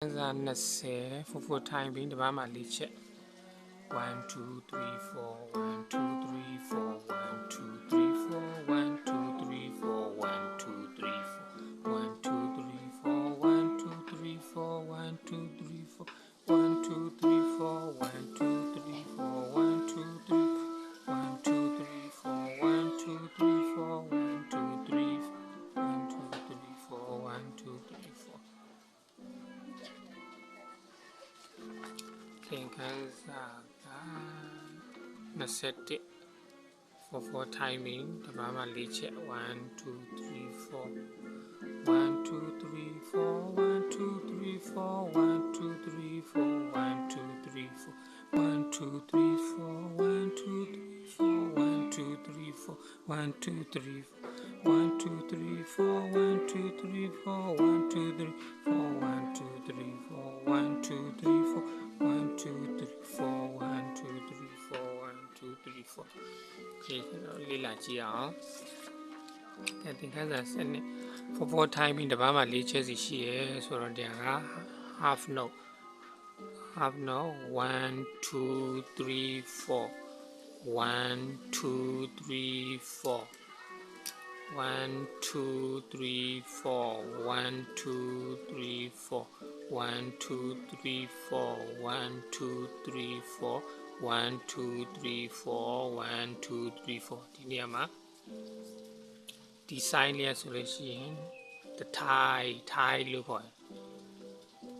20 for time being the Bama Liche 1 2 3 4 1 2 3 4 1 2 3 4 1 2 3 4 1 2 3 4 1 2 3 4 1 2 3 4 1 2 3 4 1 2 3 4 1 2 3 4 1 2 3 1 2 3 4 1 2 3 4 1 2 3 1 2 3 4 1 2 3 4 set it for timing the Bama Liche 1 2 3 4 1 2 3 4 1 2 3 4 1 2 3 4 1 2 3 4 1 2 3 4 1 2 3 4 1 2 3 4 1 2 3 1 2 3 4 1 2 3 4 1 2 3 4 1 2 3 4 1 2 3 4 1 2 3 4 1 2 3 4 1 2 3 4 okay လေးလာကြည့်အောင်တဲ့သင်ခန်းစာစနစ် for timing တပတ်မှာ၄ချက်စီရှိရဲဆိုတော့တရားက half note 1 2 3 4 1 2 3 4 1 2 3 4 1 2 3 4 1 2 3 4 1 2 3 4 1 2 3 4 1 2 3 4ဒီနေရာမှာဒီ sign လေးဆိုလို့ရှိရင် the tie လို့ခေါ်တယ်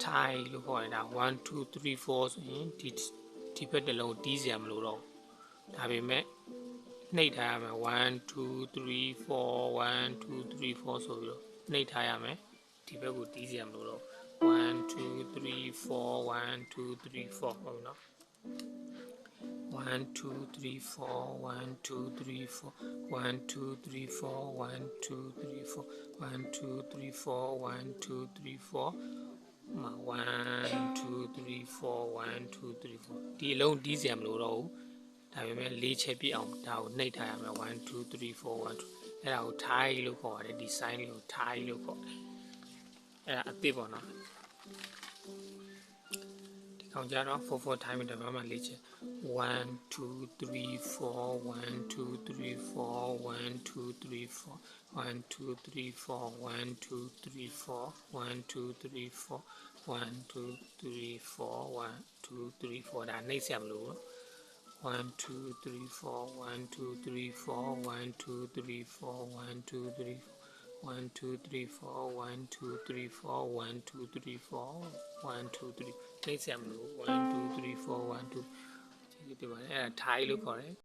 tie လို့ခေါ်တယ်ဒါ1 2 3 4ဆိုရင်ဒီဘက်တစ်လုံးတီးစရာမလိုတော့ဒါပေမဲ့နှိပ်ထားရမယ်1 2 3 4 1 2 3 4ဆိုပြီးတော့နှိပ်ထားရမယ်ဒီဘက်ကိုတီးစရာမလိုတော့1 2 3 4 1 2 3 4ဟုတ်နော်1 2 3 4 1 2 3 4 1 2 3 4 1 2 3 4 1 2 3 4 1 2 3 4 1 2 3 4 1 2 3 4ဒီအလုံးတီးစရာမလိုတော့ဘူးဒါပေမဲ့၄ချက်ပြည့်အောင်ဒါကိုနှိပ်ထားရမယ်1 2 3 4 1 2အဲ့ဒါကို tie လို့ခေါ်ရတယ်ဒီ sign လေးကို tie လို့ခေါ်တယ်အဲ့ဒါအသစ်ပေါ့နော်ဒီကောင်ကြတော့4 time တပတ်မှာ၄ချက်1 2 3 4 1 2 3 4 1 2 3 4 1 2 3 4 1 2 3 4 1 2 3 4 1 2 3 4 1 2 3 4ဒါနှိပ်ဆက်မလို့1 2 3 4 1 2 3 4 1 2 3 4 1 2 3 1 2 3 4 1 2 3 4 1 2 3 4 1 2 3နှိပ်ဆက်မလို့1 2 3 4 1 2ဒီပါလေအဲ့ဒါ tie လို့ခေါ်တယ်